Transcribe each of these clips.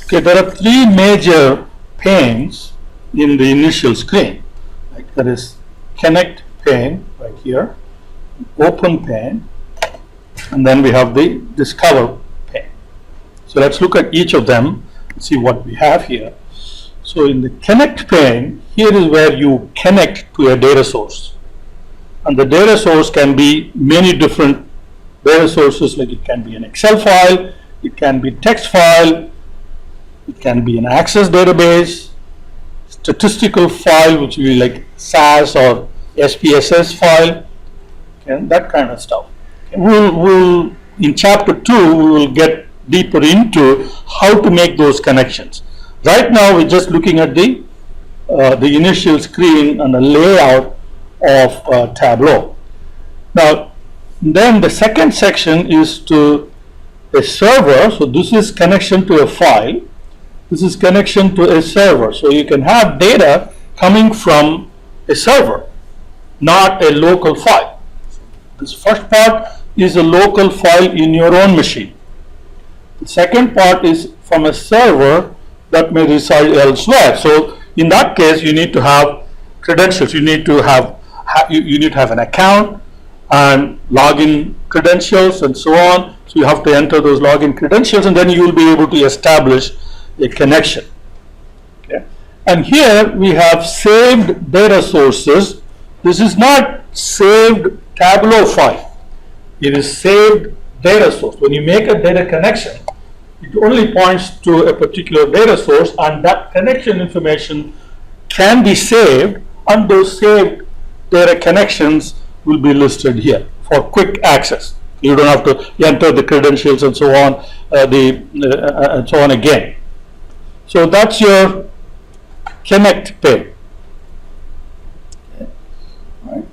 Okay, there are three major panes in the initial screen. Like there is connect pane right here, open pane, and then we have the discover pane. So let's look at each of them and see what we have here. So in the connect pane, here is where you connect to a data source. And the data source can be many different data sources, like it can be an Excel file, it can be text file, it can be an Access database, statistical file, which will be like SAS or SPSS file, and that kind of stuff. We'll in chapter 2 we will get deeper into how to make those connections. Right now we're just looking at the initial screen and the layout of Tableau. Now then the second section is to a server. So this is connection to a file, this is connection to a server. So you can have data coming from a server, not a local file. This first part is a local file in your own machine. The second part is from a server that may reside elsewhere. So in that case you need to have credentials, you need to have an account and login credentials and so on. So you have to enter those login credentials, and then you will be able to establish a connection. Okay. And here we have saved data sources. This is not saved Tableau file, it is saved data source. When you make a data connection, it only points to a particular data source, and that connection information can be saved, and those saved data connections will be listed here for quick access. You don't have to enter the credentials and so on, and so on again. So that's your connect pane. Okay. Right.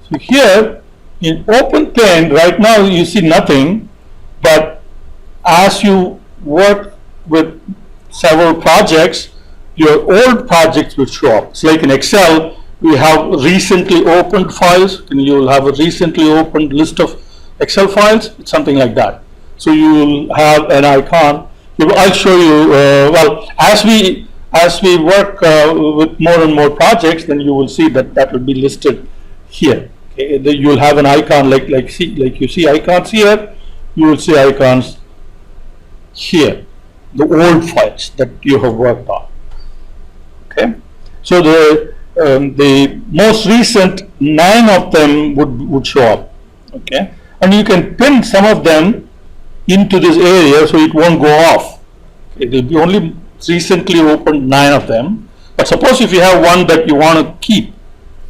So here in open pane, right now you see nothing, but as you work with several projects, your old projects will show up. It's like in Excel, we have recently opened files, and you will have a recently opened list of Excel files. It's something like that. So you will have an icon. I'll show you. Well, as we work with more and more projects, then you will see that will be listed here. Okay? You will have an icon like you see icons here. You will see icons here, the old files that you have worked on. Okay, so the most recent 9 of them would show up. Okay, and you can pin some of them into this area so it won't go off. It will be only recently opened 9 of them. But suppose if you have one that you want to keep,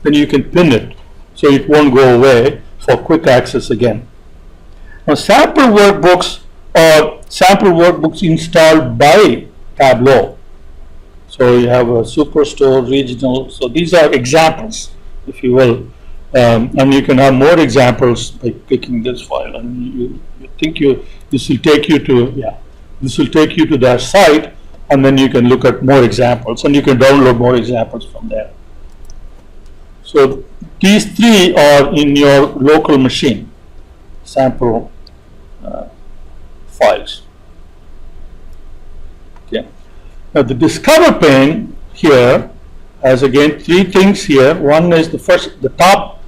then you can pin it so it won't go away for quick access again. Now sample workbooks or sample workbooks installed by Tableau. So you have a Superstore, Regional. So these are examples, if you will, and you can have more examples by clicking this file. And you think this will take you to their site, and then you can look at more examples, and you can download more examples from there. So these 3 are in your local machine, sample files. Okay. Now the discover pane here has again 3 things here. One is the top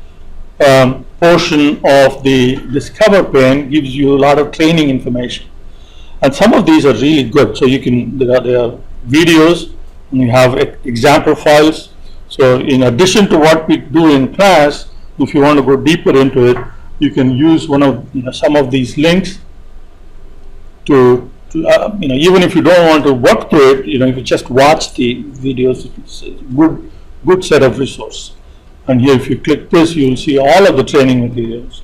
portion of the discover pane gives you a lot of training information, and some of these are really good. So you can there are videos, and you have example files. So in addition to what we do in class, if you want to go deeper into it, you can use some of these links to even if you don't want to work through it, if you just watch the videos, it's a good set of resources. And here, if you click this, you will see all of the training materials,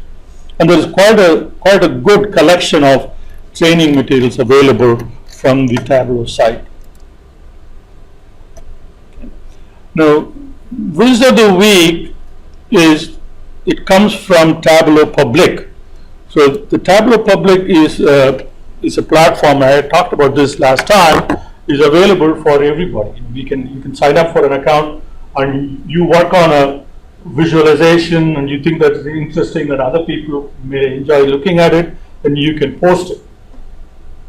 and there is quite a good collection of training materials available from the Tableau site. Okay. Now, Wizard of the Week it comes from Tableau Public. So the Tableau Public is a platform. I talked about this last time. Is available for everybody. You can sign up for an account, and you work on a visualization, and you think that it's interesting that other people may enjoy looking at it, then you can post it.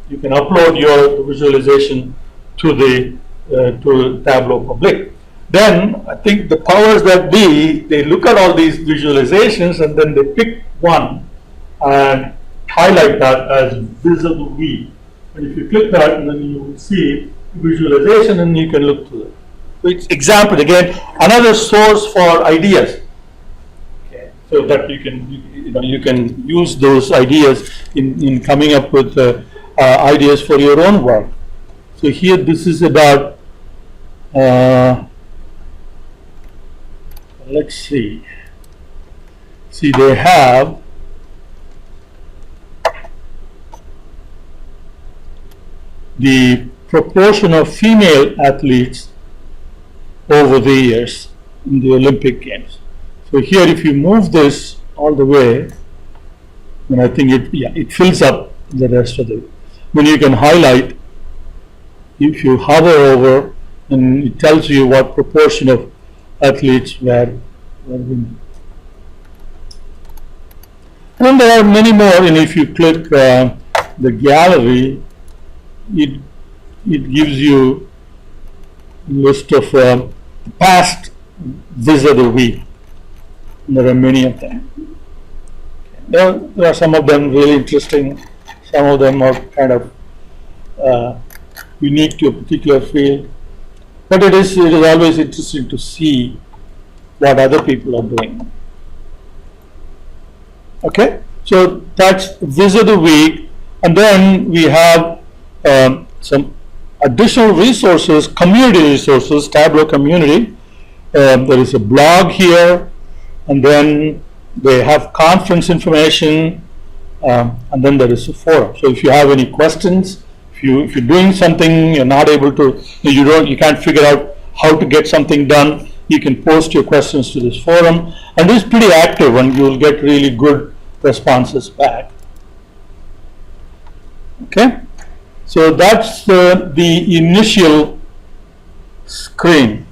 You can upload your visualization to the to Tableau Public. Then I think the powers that be, they look at all these visualizations and then they pick one and highlight that as visible V. And if you click that, and then you will see visualization, and you can look through it. So it's example again, another source for ideas. Okay. So that you can use those ideas in coming up with ideas for your own work. So here this is about. Let's see. See, they have the proportion of female athletes over the years in the Olympic Games. So here, if you move this all the way, then I think it fills up the rest of it. When you can highlight, if you hover over, and it tells you what proportion of athletes were women. And then there are many more, and if you click the gallery, it gives you a list of past Viz of the Week. There are many of them. There are some of them really interesting, some of them are kind of unique to a particular field. But it is always interesting to see what other people are doing. Okay, so that's Viz of the Week, and then we have some additional resources, community resources, Tableau community. There is a blog here, and then they have conference information, and then there is a forum. So if you have any questions, if you're doing something, you're not able to, you can't figure out how to get something done, you can post your questions to this forum, and it's pretty active, and you'll get really good responses back. Okay, so that's the initial screen.